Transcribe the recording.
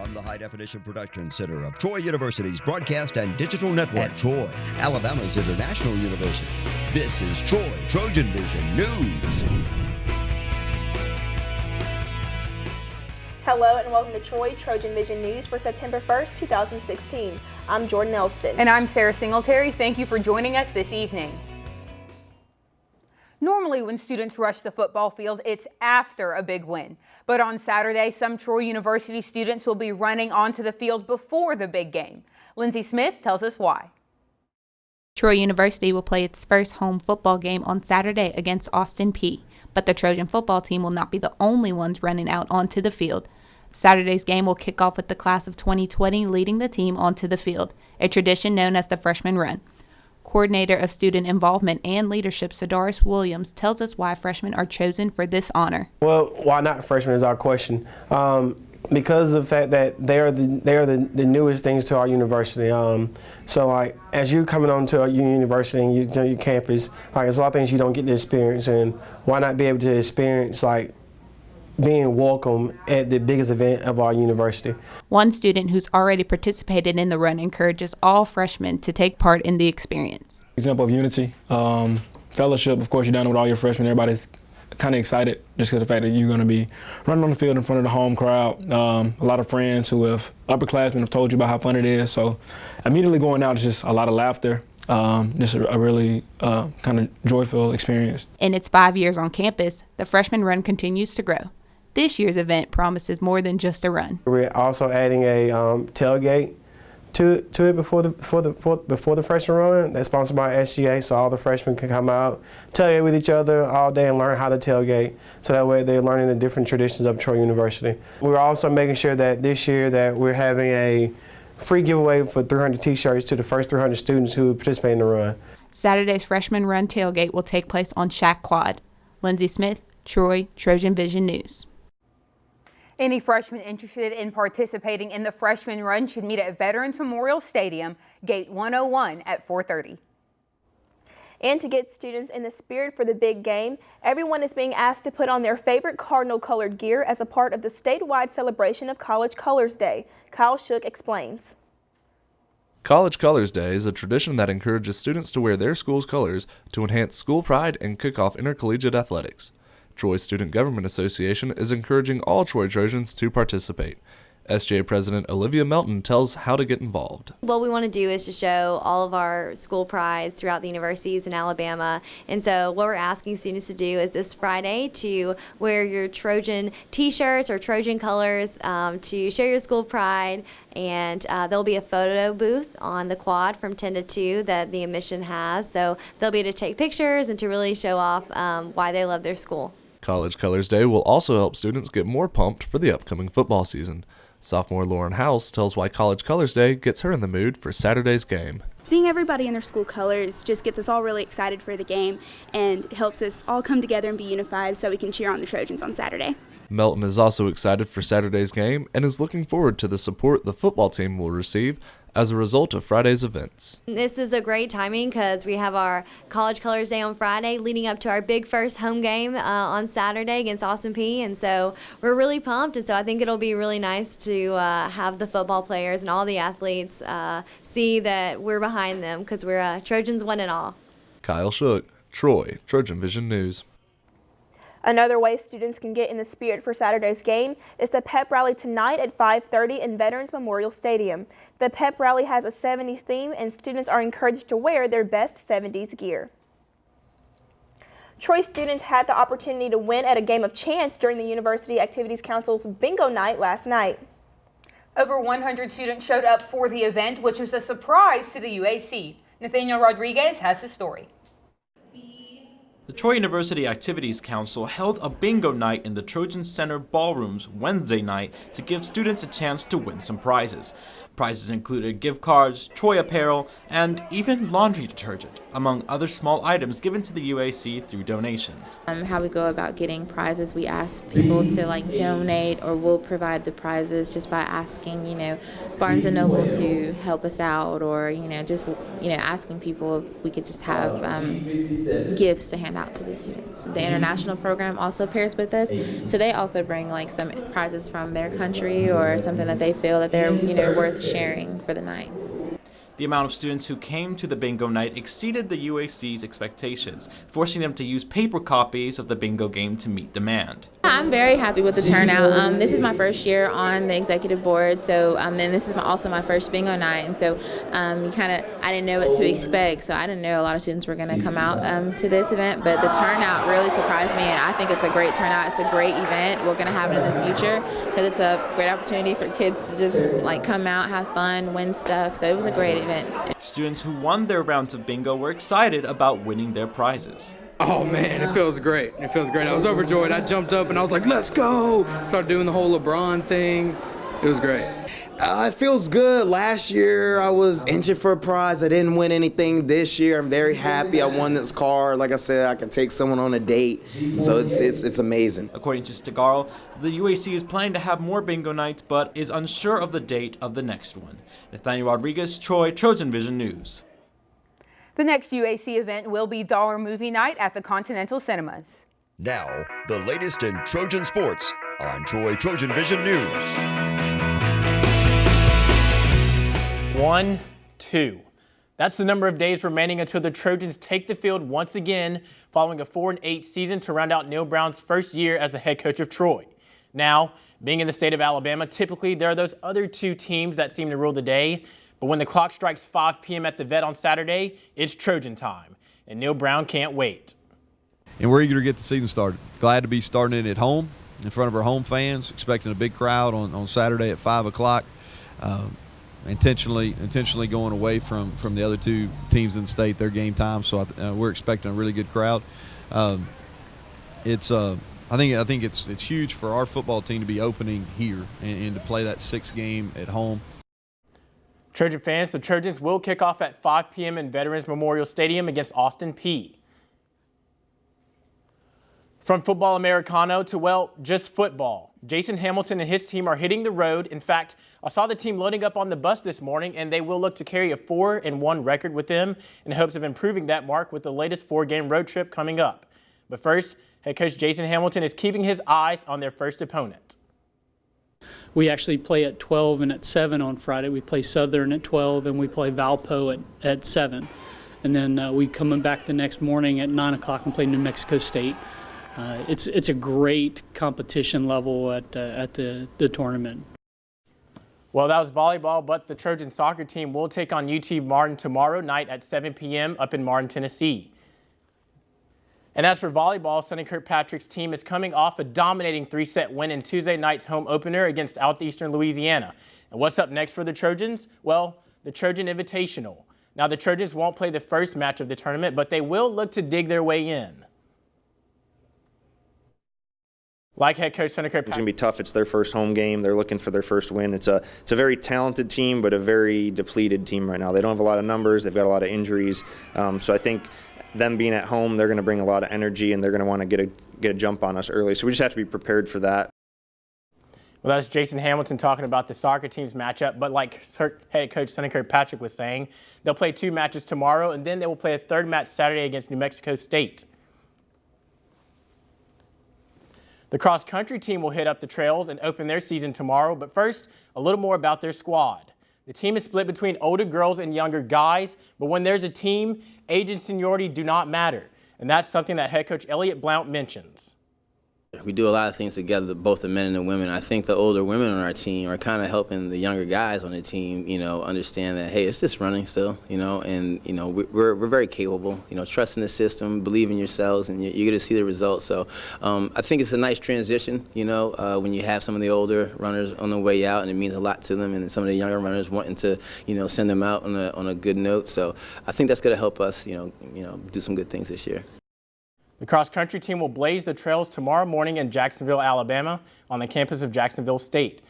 from the High Definition Production Center of Troy University's Broadcast and Digital Network at Troy, Alabama's International University. This is Troy TrojanVision News. Hello and welcome to Troy TrojanVision News for September 1st, 2016. I'm Jordan Elston. And I'm Sarah Singletary. Thank you for joining us this evening. Normally when students rush the football field, it's after a big win. But on Saturday, some Troy University students will be running onto the field before the big game. Lindsay Smith tells us why. Troy University will play its first home football game on Saturday against Austin Peay. But the Trojan football team will not be the only ones running out onto the field. Saturday's game will kick off with the class of 2020 leading the team onto the field, a tradition known as the freshman run. Coordinator of Student Involvement and Leadership, Sadaris Williams, tells us why freshmen are chosen for this honor. Well, why not freshmen is our question. Because of the fact that they are the newest things to our university. So like as you're coming on to our university and your campus, like there's a lot of things you don't get to experience, and why not be able to experience like being welcome at the biggest event of our university. One student who's already participated in the run encourages all freshmen to take part in the experience. Example of unity, fellowship. Of course, you're down with all your freshmen. Everybody's kind of excited just because of the fact that you're going to be running on the field in front of the home crowd. A lot of friends who have upperclassmen have told you about how fun it is. So immediately going out is just a lot of laughter. Just a really kind of joyful experience. In its 5 years on campus, the freshman run continues to grow. This year's event promises more than just a run. We're also adding a tailgate to it before the freshman run. That's sponsored by SGA, so all the freshmen can come out, tailgate with each other all day and learn how to tailgate. So that way they're learning the different traditions of Troy University. We're also making sure that this year that we're having a free giveaway for 300 t-shirts to the first 300 students who participate in the run. Saturday's freshman run tailgate will take place on Shack Quad. Lindsay Smith, Troy TrojanVision News. Any freshmen interested in participating in the freshman run should meet at Veterans Memorial Stadium, Gate 101 at 4:30. And to get students in the spirit for the big game, everyone is being asked to put on their favorite cardinal colored gear as a part of the statewide celebration of College Colors Day. Kyle Shook explains. College Colors Day is a tradition that encourages students to wear their school's colors to enhance school pride and kick off intercollegiate athletics. Troy Student Government Association is encouraging all Troy Trojans to participate. SJ President Olivia Melton tells how to get involved. What we want to do is to show all of our school prides throughout the universities in Alabama. And so what we're asking students to do is this Friday to wear your Trojan t-shirts or Trojan colors to show your school pride. And there'll be a photo booth on the quad from 10 to 2 that the admission has. So they'll be able to take pictures and to really show off why they love their school. College Colors Day will also help students get more pumped for the upcoming football season. Sophomore Lauren House tells why College Colors Day gets her in the mood for Saturday's game. Seeing everybody in their school colors just gets us all really excited for the game and helps us all come together and be unified so we can cheer on the Trojans on Saturday. Melton is also excited for Saturday's game and is looking forward to the support the football team will receive as a result of Friday's events. This is a great timing because we have our College Colors Day on Friday leading up to our big first home game on Saturday against Austin Peay, and so we're really pumped, and so I think it'll be really nice to have the football players and all the athletes see that we're behind them because we're Trojans one and all. Kyle Shook, Troy TrojanVision News. Another way students can get in the spirit for Saturday's game is the pep rally tonight at 5:30 in Veterans Memorial Stadium. The pep rally has a 70s theme and students are encouraged to wear their best 70s gear. Troy students had the opportunity to win at a game of chance during the University Activities Council's bingo night last night. Over 100 students showed up for the event, which was a surprise to the UAC. Nathaniel Rodriguez has the story. The Troy University Activities Council held a bingo night in the Trojan Center ballrooms Wednesday night to give students a chance to win some prizes. Prizes included gift cards, Troy apparel, and even laundry detergent, among other small items given to the UAC through donations. How we go about getting prizes, we ask people to donate, or we'll provide the prizes just by asking, Barnes & Noble to help us out, or, just, asking people if we could just have gifts to hand out to the students. The international program also pairs with us, so they also bring some prizes from their country or something that they feel that they're, worth sharing for the night. The amount of students who came to the bingo night exceeded the UAC's expectations, forcing them to use paper copies of the bingo game to meet demand. I'm very happy with the turnout. This is my first year on the executive board, so then this is also my first bingo night, and so I didn't know what to expect, so I didn't know a lot of students were going to come out to this event, but the turnout really surprised me, and I think it's a great turnout. It's a great event. We're going to have it in the future because it's a great opportunity for kids to just come out, have fun, win stuff, so it was a great event. Students who won their rounds of bingo were excited about winning their prizes. Oh man, it feels great. It feels great. I was overjoyed. I jumped up and I was like, let's go! Started doing the whole LeBron thing. It was great. It feels good. Last year I was inching for a prize. I didn't win anything. This year I'm very happy I won this car. Like I said, I can take someone on a date. So it's amazing. According to Stigarl, the UAC is planning to have more bingo nights, but is unsure of the date of the next one. Nathaniel Rodriguez, Troy, TrojanVision News. The next UAC event will be Dollar Movie Night at the Continental Cinemas. Now, the latest in Trojan sports on Troy TrojanVision News. 1, 2. That's the number of days remaining until the Trojans take the field once again following a 4-8 season to round out Neil Brown's first year as the head coach of Troy. Now, being in the state of Alabama, typically there are those other two teams that seem to rule the day. But when the clock strikes 5 p.m. at the Vet on Saturday, it's Trojan time. And Neil Brown can't wait. And we're eager to get the season started. Glad to be starting it at home in front of our home fans, expecting a big crowd on Saturday at 5 o'clock. Intentionally going away from the other two teams in the state, their game time. So we're expecting a really good crowd. I think it's huge for our football team to be opening here and to play that 6th game at home. Trojan fans, the Trojans will kick off at 5 p.m. in Veterans Memorial Stadium against Austin Peay. From football Americano to, just football. Jason Hamilton and his team are hitting the road. In fact, I saw the team loading up on the bus this morning, and they will look to carry a 4-1 record with them in hopes of improving that mark with the latest 4-game road trip coming up. But first, head coach Jason Hamilton is keeping his eyes on their first opponent. We actually play at 12 and at 7 on Friday. We play Southern at 12 and we play Valpo at 7. And then we come back the next morning at 9 o'clock and play New Mexico State. It's a great competition level at the tournament. Well, that was volleyball, but the Trojan soccer team will take on UT Martin tomorrow night at 7 p.m. up in Martin, Tennessee. And as for volleyball, Sonny Kirkpatrick's team is coming off a dominating 3-set win in Tuesday night's home opener against Southeastern Louisiana. And what's up next for the Trojans? Well, the Trojan Invitational. Now, the Trojans won't play the first match of the tournament, but they will look to dig their way in. Like head coach Sonny Kirkpatrick. It's going to be tough. It's their first home game. They're looking for their first win. It's a very talented team, but a very depleted team right now. They don't have a lot of numbers. They've got a lot of injuries. So I think them being at home, they're going to bring a lot of energy, and they're going to want to get a jump on us early. So we just have to be prepared for that. Well, that's Jason Hamilton talking about the soccer team's matchup. But like head coach Sonny Kirkpatrick was saying, they'll play 2 matches tomorrow, and then they will play a 3rd match Saturday against New Mexico State. The cross-country team will hit up the trails and open their season tomorrow. But first, a little more about their squad. The team is split between older girls and younger guys, but when there's a team, age and seniority do not matter. And that's something that head coach Elliott Blount mentions. We do a lot of things together, both the men and the women. I think the older women on our team are kind of helping the younger guys on the team, understand that, hey, it's just running still, and, we're very capable, trust in the system, believe in yourselves, and you're going to see the results. So I think it's a nice transition, when you have some of the older runners on the way out, and it means a lot to them, and some of the younger runners wanting to, send them out on a good note. So I think that's going to help us, do some good things this year. The cross-country team will blaze the trails tomorrow morning in Jacksonville, Alabama, on the campus of Jacksonville State.